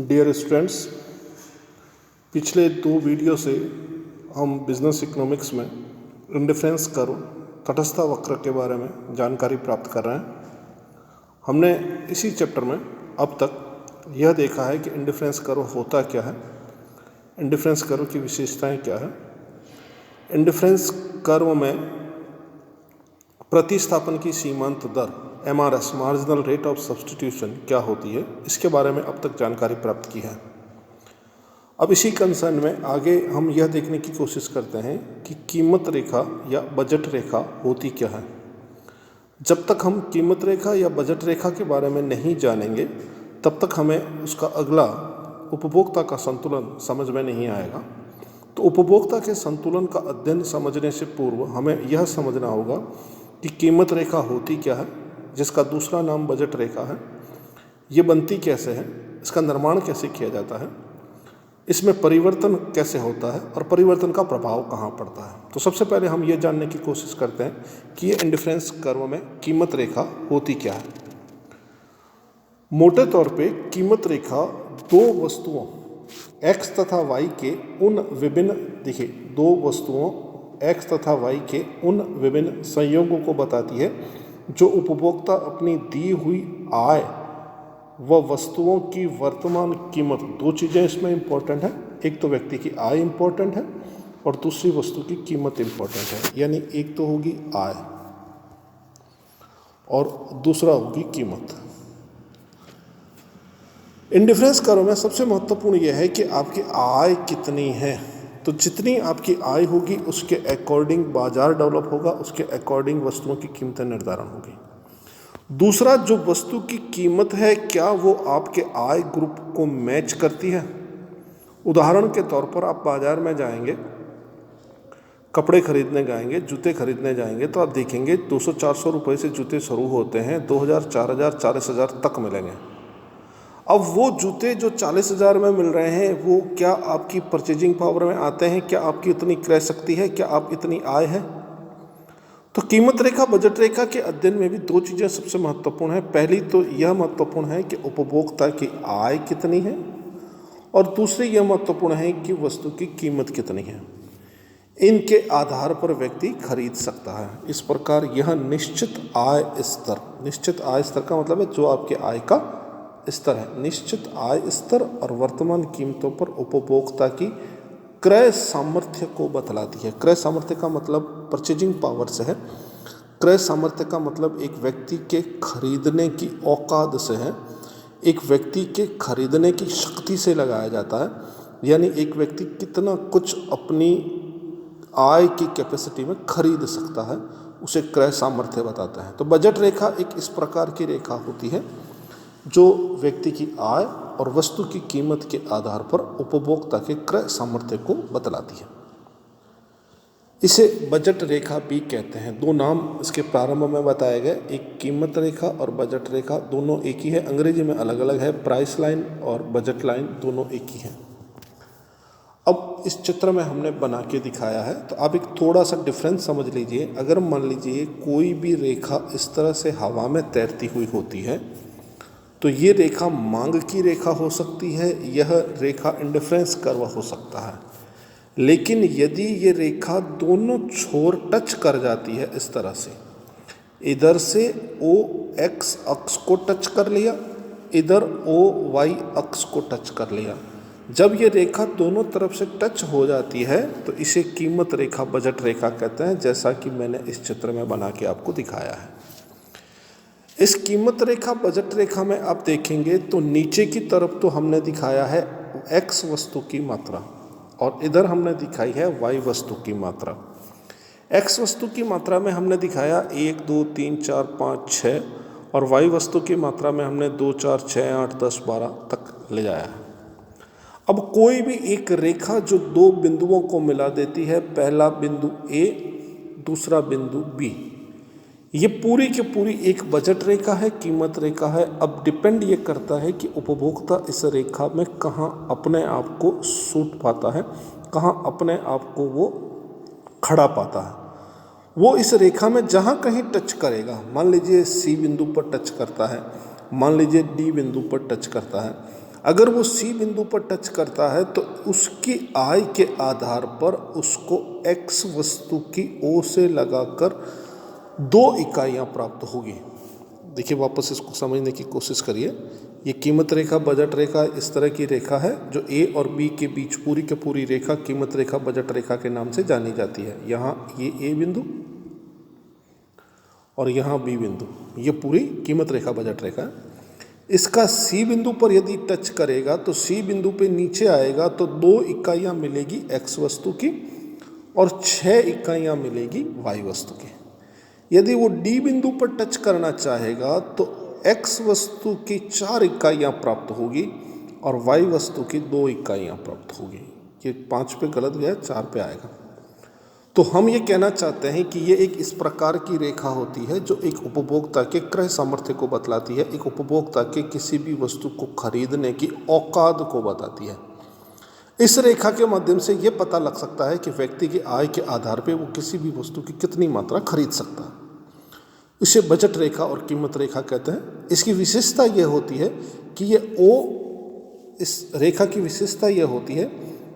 Dear students, पिछले 2 video से हम बिजनेस इकोनॉमिक्स में इंडिफरेंस कर्व, तटस्थता वक्र के बारे में जानकारी प्राप्त कर रहे हैं। हमने इसी चैप्टर में अब तक यह देखा है कि इंडिफरेंस कर्व होता क्या है, इंडिफरेंस कर्व की विशेषताएं क्या है, इंडिफरेंस कर्व में प्रतिस्थापन की सीमांत दर MRS marginal rate of substitution क्या होती है, इसके बारे में अब तक जानकारी प्राप्त की है। अब इसी कंसर्न में आगे हम यह देखने की कोशिश करते हैं कि कीमत रेखा या बजट रेखा होती क्या है। जब तक हम कीमत रेखा या बजट रेखा के बारे में नहीं जानेंगे तब तक हमें उसका अगला उपभोक्ता का संतुलन समझ में नहीं आएगा। तो उपभोक्ता के संतुलन का अध्ययन समझने से पूर्व हमें यह समझना होगा कि कीमत रेखा होती क्या है, जिसका दूसरा नाम बजट रेखा है। ये बनती कैसे है, इसका निर्माण कैसे किया जाता है, इसमें परिवर्तन कैसे होता है और परिवर्तन का प्रभाव कहाँ पड़ता है। तो सबसे पहले हम ये जानने की कोशिश करते हैं कि ये इंडिफरेंस कर्व में कीमत रेखा होती क्या है। मोटे तौर पे कीमत रेखा दो वस्तुओं x तथा y के उन विभिन्न दो वस्तुओं x तथा y के उन विभिन्न संयोगों को बताती है जो उपभोक्ता अपनी दी हुई आय व वस्तुओं की वर्तमान कीमत, दो चीज़ें इसमें इम्पोर्टेंट है। एक तो व्यक्ति की आय इम्पोर्टेंट है और दूसरी वस्तु की कीमत इम्पोर्टेंट है। यानी एक तो होगी आय और दूसरा होगी कीमत। इंडिफरेंस कर्व में सबसे महत्वपूर्ण यह है कि आपकी आय कितनी है। तो जितनी आपकी आय होगी उसके अकॉर्डिंग बाजार डेवलप होगा, उसके अकॉर्डिंग वस्तुओं की कीमतें निर्धारण होगी। दूसरा, जो वस्तु की कीमत है क्या वो आपके आय ग्रुप को मैच करती है। उदाहरण के तौर पर आप बाजार में जाएंगे, कपड़े खरीदने जाएंगे, जूते खरीदने जाएंगे तो आप देखेंगे 200-400 रुपये से जूते शुरू होते हैं, 2000, 4000, 40,000 तक मिलेंगे। अब वो जूते जो 40,000 में मिल रहे हैं वो क्या आपकी परचेजिंग पावर में आते हैं, क्या आपकी इतनी क्रय शक्ति है, क्या आप इतनी आय है। तो कीमत रेखा बजट रेखा के अध्ययन में भी दो चीज़ें सबसे महत्वपूर्ण है। पहली तो यह महत्वपूर्ण है कि उपभोक्ता की आय कितनी है और दूसरी यह महत्वपूर्ण है कि वस्तु की कीमत कितनी है। इनके आधार पर व्यक्ति खरीद सकता है। इस प्रकार यह निश्चित आय स्तर का मतलब है जो आपके आय का स्तर है। निश्चित आय स्तर और वर्तमान कीमतों पर उपभोक्ता की क्रय सामर्थ्य को बतलाती है। क्रय सामर्थ्य का मतलब परचेजिंग पावर से है। क्रय सामर्थ्य का मतलब एक व्यक्ति के खरीदने की औकात से है, एक व्यक्ति के खरीदने की शक्ति से लगाया जाता है। यानी एक व्यक्ति कितना कुछ अपनी आय की कैपेसिटी में खरीद सकता है, उसे क्रय सामर्थ्य बताते हैं। तो बजट रेखा एक इस प्रकार की रेखा होती है जो व्यक्ति की आय और वस्तु की कीमत के आधार पर उपभोक्ता के क्रय सामर्थ्य को बतलाती है। इसे बजट रेखा भी कहते हैं। दो नाम इसके प्रारंभ में बताए गए, एक कीमत रेखा और बजट रेखा, दोनों एक ही है। अंग्रेजी में अलग अलग है, प्राइस लाइन और बजट लाइन दोनों एक ही हैं। अब इस चित्र में हमने बना के दिखाया है तो आप एक थोड़ा सा डिफरेंस समझ लीजिए। अगर मान लीजिए कोई भी रेखा इस तरह से हवा में तैरती हुई होती है तो ये रेखा मांग की रेखा हो सकती है, यह रेखा इंडिफरेंस कर्व हो सकता है। लेकिन यदि ये रेखा दोनों छोर टच कर जाती है इस तरह से, इधर से ओ एक्स अक्ष को टच कर लिया, इधर ओ वाई अक्ष को टच कर लिया, जब ये रेखा दोनों तरफ से टच हो जाती है तो इसे कीमत रेखा बजट रेखा कहते हैं, जैसा कि मैंने इस चित्र में बना के आपको दिखाया है। इस कीमत रेखा बजट रेखा में आप देखेंगे तो नीचे की तरफ तो हमने दिखाया है x वस्तु की मात्रा और इधर हमने दिखाई है y वस्तु की मात्रा। x वस्तु की मात्रा में हमने दिखाया 1, 2, 3, 4, 5, 6 और y वस्तु की मात्रा में हमने 2, 4, 6, 8, 10, 12 तक ले जाया है। अब कोई भी एक रेखा जो दो बिंदुओं को मिला देती है, पहला बिंदु A, दूसरा बिंदु B, ये पूरी की पूरी एक बजट रेखा है, कीमत रेखा है। अब डिपेंड ये करता है कि उपभोक्ता इस रेखा में कहाँ अपने आप को सूट पाता है, कहाँ अपने आप को वो खड़ा पाता है। वो इस रेखा में जहाँ कहीं टच करेगा, मान लीजिए C बिंदु पर टच करता है, मान लीजिए D बिंदु पर टच करता है, अगर वो सी बिंदु पर टच करता है तो उसकी आय के आधार पर उसको एक्स वस्तु की ओ से लगाकर 2 इकाइयाँ प्राप्त होगी। देखिए वापस इसको समझने की कोशिश करिए। ये कीमत रेखा, बजट रेखा इस तरह की रेखा है जो ए और बी के बीच पूरी के पूरी रेखा कीमत रेखा, बजट रेखा के नाम से जानी जाती है। यहाँ ये ए बिंदु और यहाँ बी बिंदु, ये पूरी कीमत रेखा, बजट रेखा है। इसका सी बिंदु पर यदि टच करेगा तो सी बिंदु पे नीचे आएगा तो 2 इकाइयाँ मिलेगी एक्स वस्तु की और 6 इकाइयाँ मिलेगी वाई वस्तु की। यदि वो डी बिंदु पर टच करना चाहेगा तो एक्स वस्तु की 4 इकाइयाँ प्राप्त होगी और वाई वस्तु की 2 इकाइयाँ प्राप्त होगी। ये 5 पे गलत गया, 4 पे आएगा। तो हम ये कहना चाहते हैं कि ये एक इस प्रकार की रेखा होती है जो एक उपभोक्ता के क्रय सामर्थ्य को बतलाती है, एक उपभोक्ता के किसी भी वस्तु को खरीदने की औकात को बताती है। इस रेखा के माध्यम से ये पता लग सकता है कि व्यक्ति की आय के आधार पर वो किसी भी वस्तु की कितनी मात्रा खरीद सकता है। इसे बजट रेखा और कीमत रेखा कहते हैं। इसकी विशेषता ये होती है कि ये ओ, इस रेखा की विशेषता ये होती है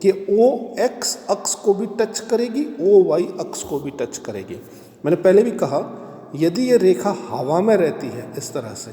कि ओ एक्स अक्ष को भी टच करेगी, ओ वाई अक्ष को भी टच करेगी। मैंने पहले भी कहा यदि ये रेखा हवा में रहती है इस तरह से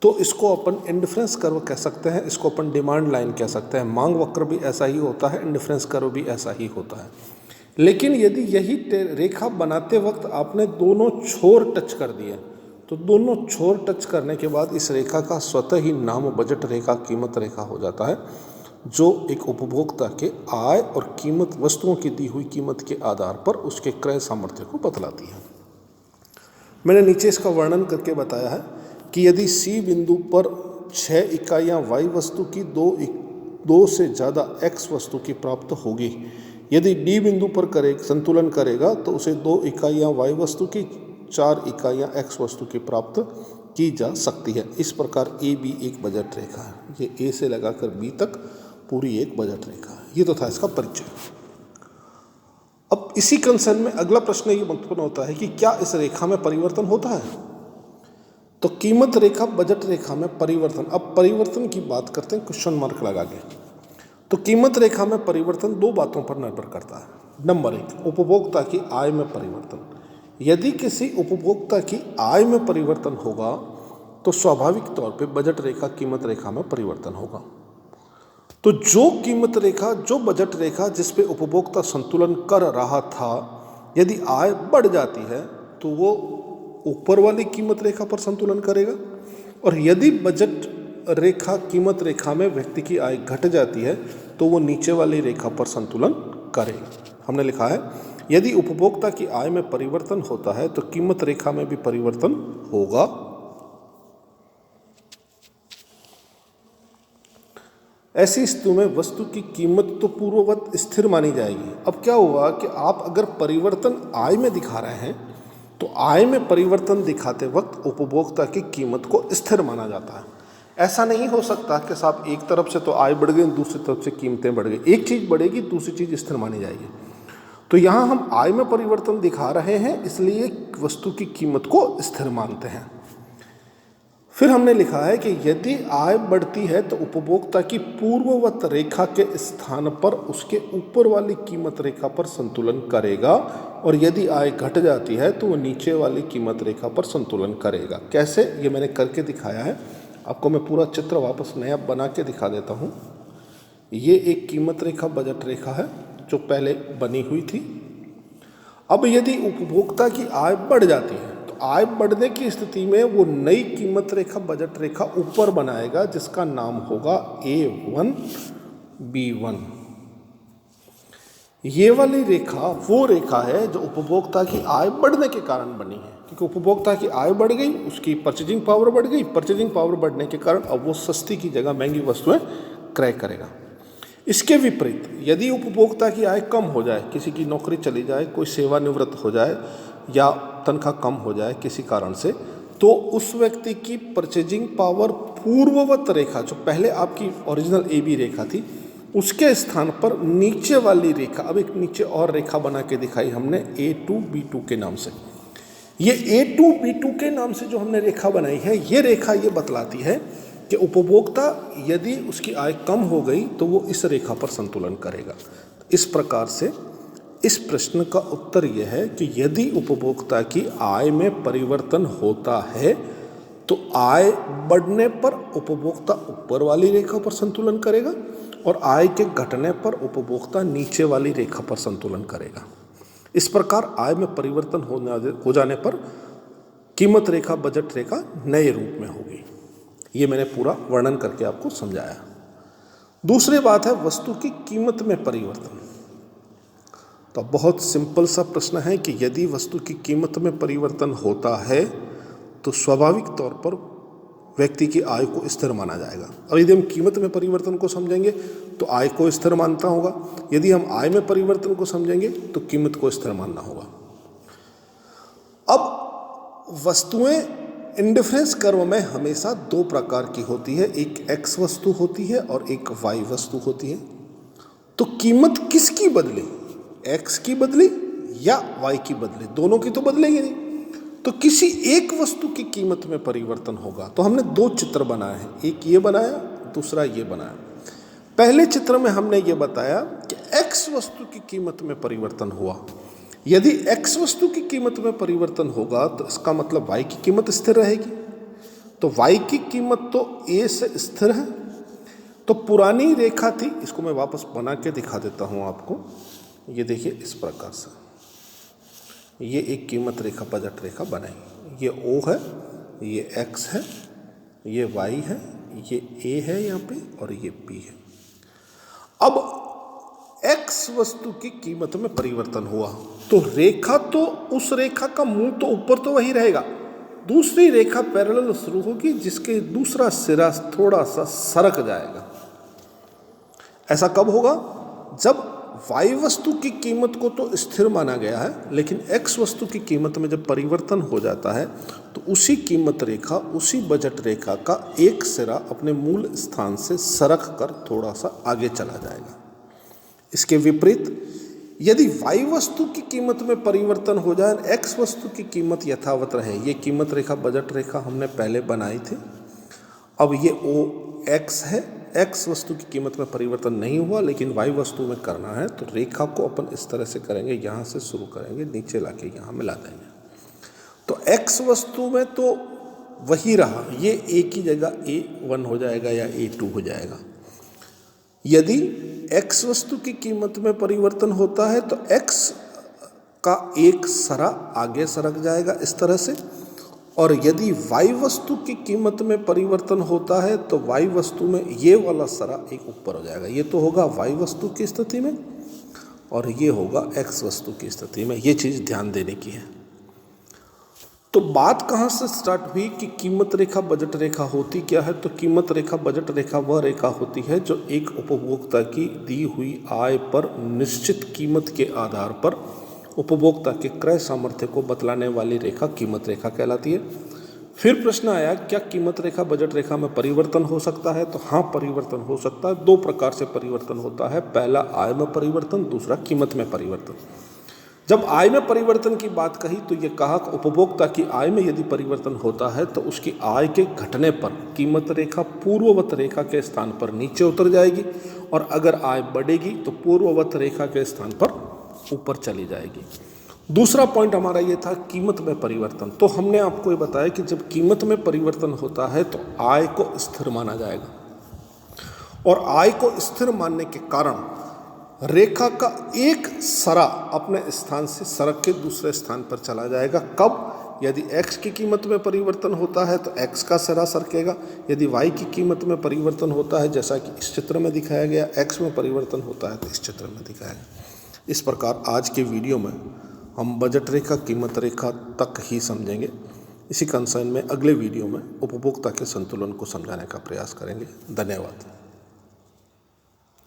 तो इसको अपन इंडिफरेंस कर्व कह सकते हैं, इसको अपन डिमांड लाइन कह सकते हैं। मांग वक्र भी ऐसा ही होता है, इंडिफरेंस कर्व भी ऐसा ही होता है। लेकिन यदि यही रेखा बनाते वक्त आपने दोनों छोर टच कर दिए तो दोनों छोर टच करने के बाद इस रेखा का स्वतः ही नाम बजट रेखा, कीमत रेखा हो जाता है, जो एक उपभोक्ता के आय और कीमत, वस्तुओं की दी हुई कीमत के आधार पर उसके क्रय सामर्थ्य को बतलाती है। मैंने नीचे इसका वर्णन करके बताया है कि यदि सी बिंदु पर 6 इकाइयाँ वाई वस्तु की 2 से ज़्यादा एक्स वस्तु की प्राप्त होगी, यदि डी बिंदु पर संतुलन करेगा तो उसे 2 इकाइयाँ वाई वस्तु की, 4 इकाइयाँ एक्स वस्तु की प्राप्त की जा सकती है। इस प्रकार ए बी एक बजट रेखा है। ये ए से लगाकर बी तक पूरी एक बजट रेखा है। ये तो था इसका परिचय। अब इसी कंसर्न में अगला प्रश्न ये महत्वपूर्ण होता है कि क्या इस रेखा में परिवर्तन होता है? तो कीमत रेखा, बजट रेखा में परिवर्तन। अब परिवर्तन की बात करते हैं क्वेश्चन मार्क लगा के। तो कीमत रेखा में परिवर्तन 2 बातों पर निर्भर करता है। नंबर 1, उपभोक्ता की आय में परिवर्तन। यदि किसी उपभोक्ता की आय में परिवर्तन होगा तो स्वाभाविक तौर पे बजट रेखा, कीमत रेखा में परिवर्तन होगा। तो जो कीमत रेखा, जो बजट रेखा जिस पे उपभोक्ता संतुलन कर रहा था, यदि आय बढ़ जाती है तो वो ऊपर वाली कीमत रेखा पर संतुलन करेगा, और यदि बजट रेखा, कीमत रेखा में व्यक्ति की आय घट जाती है तो वो नीचे वाली रेखा पर संतुलन करेगा। हमने लिखा है यदि उपभोक्ता की आय में परिवर्तन होता है तो कीमत रेखा में भी परिवर्तन होगा। ऐसी स्थिति में वस्तु की कीमत तो पूर्ववत स्थिर मानी जाएगी। अब क्या हुआ कि आप अगर परिवर्तन आय में दिखा रहे हैं तो आय में परिवर्तन दिखाते वक्त उपभोक्ता की कीमत को स्थिर माना जाता है। ऐसा नहीं हो सकता कि साहब एक तरफ से तो आय बढ़ गई, दूसरी तरफ से कीमतें बढ़ गई। एक चीज़ बढ़ेगी, दूसरी चीज़ स्थिर मानी जाएगी। तो यहाँ हम आय में परिवर्तन दिखा रहे हैं, इसलिए वस्तु की कीमत को स्थिर मानते हैं। फिर हमने लिखा है कि यदि आय बढ़ती है तो उपभोक्ता की पूर्ववत रेखा के स्थान पर उसके ऊपर वाली कीमत रेखा पर संतुलन करेगा, और यदि आय घट जाती है तो वो नीचे वाली कीमत रेखा पर संतुलन करेगा। कैसे, ये मैंने करके दिखाया है। आपको मैं पूरा चित्र वापस नया बना के दिखा देता हूँ। ये एक कीमत रेखा, बजट रेखा है जो पहले बनी हुई थी। अब यदि उपभोक्ता की आय बढ़ जाती है तो आय बढ़ने की स्थिति में वो नई कीमत रेखा, बजट रेखा ऊपर बनाएगा जिसका नाम होगा A1 B1। ये वाली रेखा वो रेखा है जो उपभोक्ता की आय बढ़ने के कारण बनी है, क्योंकि उपभोक्ता की आय बढ़ गई, उसकी परचेजिंग पावर बढ़ गई। परचेजिंग पावर बढ़ने के कारण अब वो सस्ती की जगह महंगी वस्तुएं क्रय करेगा। इसके विपरीत यदि उपभोक्ता की आय कम हो जाए, किसी की नौकरी चली जाए, कोई सेवानिवृत्त हो जाए या तनख्वाह कम हो जाए किसी कारण से, तो उस व्यक्ति की परचेजिंग पावर पूर्ववत रेखा, जो पहले आपकी ओरिजिनल AB रेखा थी, उसके स्थान पर नीचे वाली रेखा, अब एक नीचे और रेखा बना के दिखाई हमने A2 B2 के नाम से। ये A2 B2 के नाम से जो हमने रेखा बनाई है, ये रेखा ये बतलाती है कि उपभोक्ता यदि उसकी आय कम हो गई तो वो इस रेखा पर संतुलन करेगा। इस प्रकार से इस प्रश्न का उत्तर यह है कि यदि उपभोक्ता की आय में परिवर्तन होता है तो आय बढ़ने पर उपभोक्ता ऊपर वाली रेखा पर संतुलन करेगा और आय के घटने पर उपभोक्ता नीचे वाली रेखा पर संतुलन करेगा। इस प्रकार आय में परिवर्तन हो जाने पर कीमत रेखा बजट रेखा नए रूप में होगी। ये मैंने पूरा वर्णन करके आपको समझाया। दूसरी बात है वस्तु की कीमत में परिवर्तन। तो बहुत सिंपल सा प्रश्न है कि यदि वस्तु की कीमत में परिवर्तन होता है तो स्वाभाविक तौर पर व्यक्ति की आय को स्थिर माना जाएगा। अब यदि हम कीमत में परिवर्तन को समझेंगे तो आय को स्थिर मानना होगा, यदि हम आय में परिवर्तन को समझेंगे तो कीमत को स्थिर मानना होगा। अब वस्तुएं इंडिफरेंस कर्व में हमेशा दो प्रकार की होती है, एक एक्स वस्तु होती है और एक वाई वस्तु होती है। तो कीमत किसकी बदली, एक्स की बदली या वाई की बदली? दोनों की तो बदलेगी नहीं। तो किसी एक वस्तु की कीमत में परिवर्तन होगा। तो हमने दो चित्र बनाए हैं, एक ये बनाया, दूसरा ये बनाया। पहले चित्र में हमने ये बताया कि एक्स वस्तु की कीमत में परिवर्तन हुआ। यदि एक्स वस्तु की कीमत में परिवर्तन होगा तो इसका मतलब वाई की कीमत स्थिर रहेगी। तो वाई की कीमत तो ए से स्थिर है। तो पुरानी रेखा थी, इसको मैं वापस बना के दिखा देता हूँ आपको। ये देखिए इस प्रकार से ये एक कीमत रेखा बजट रेखा बनाई। ये ओ है, ये एक्स है, ये वाई है, ये ए है यहाँ पे और ये बी है। अब एक्स वस्तु की कीमत में परिवर्तन हुआ तो रेखा तो उस रेखा का मूल तो ऊपर तो वही रहेगा, दूसरी रेखा पैरेलल शुरू होगी जिसके दूसरा सिरा थोड़ा सा सरक जाएगा। ऐसा कब होगा? जब वाई वस्तु की कीमत को तो स्थिर माना गया है, लेकिन एक्स वस्तु की कीमत में जब परिवर्तन हो जाता है तो उसी कीमत रेखा, उसी बजट रेखा का एक सिरा अपने मूल स्थान से सरक कर थोड़ा सा आगे चला जाएगा। इसके विपरीत यदि वाई वस्तु की कीमत में परिवर्तन हो जाए, एक्स वस्तु की कीमत यथावत रहे, ये कीमत रेखा बजट रेखा हमने पहले बनाई थी। अब ये ओ एक्स है, एक्स वस्तु की कीमत में परिवर्तन नहीं हुआ लेकिन वाई वस्तु में करना है तो रेखा को अपन इस तरह से करेंगे, यहाँ से शुरू करेंगे, नीचे लाके यहाँ मिला देंगे। तो एक्स वस्तु में तो वही रहा, ये ए की जगह A1 हो जाएगा या A2 हो जाएगा। यदि एक्स वस्तु की कीमत में परिवर्तन होता है तो एक्स का एक सरा आगे सरक जाएगा इस तरह से, और यदि वाई वस्तु की कीमत में परिवर्तन होता है तो वाई वस्तु में ये वाला सरा एक ऊपर हो जाएगा। ये तो होगा वाई वस्तु की स्थिति में और ये होगा एक्स वस्तु की स्थिति में। ये चीज़ ध्यान देने की है। तो बात कहाँ से स्टार्ट हुई कि कीमत रेखा बजट रेखा होती क्या है? तो कीमत रेखा बजट रेखा वह रेखा होती है जो एक उपभोक्ता की दी हुई आय पर निश्चित कीमत के आधार पर उपभोक्ता के क्रय सामर्थ्य को बतलाने वाली रेखा कीमत रेखा कहलाती है। फिर प्रश्न आया क्या कीमत रेखा बजट रेखा में परिवर्तन हो सकता है? तो हाँ, परिवर्तन हो सकता है। दो प्रकार से परिवर्तन होता है, पहला आय में परिवर्तन, दूसरा कीमत में परिवर्तन। जब आय में परिवर्तन की बात कही तो ये कहा कि उपभोक्ता की आय में यदि परिवर्तन होता है तो उसकी आय के घटने पर कीमत रेखा पूर्ववत रेखा के स्थान पर नीचे उतर जाएगी और अगर आय बढ़ेगी तो पूर्ववत रेखा के स्थान पर ऊपर चली जाएगी। दूसरा पॉइंट हमारा ये था कीमत में परिवर्तन। तो हमने आपको ये बताया कि जब कीमत में परिवर्तन होता है तो आय को स्थिर माना जाएगा और आय को स्थिर मानने के कारण रेखा का एक सरा अपने स्थान से सरक के दूसरे स्थान पर चला जाएगा। कब? यदि x की कीमत में परिवर्तन होता है तो x का सरा सरकेगा, यदि y की कीमत में परिवर्तन होता है जैसा कि इस चित्र में दिखाया गया, x में परिवर्तन होता है तो इस चित्र में दिखाया गया। इस प्रकार आज के वीडियो में हम बजट रेखा कीमत रेखा तक ही समझेंगे। इसी कंसर्न में अगले वीडियो में उपभोक्ता के संतुलन को समझाने का प्रयास करेंगे। धन्यवाद।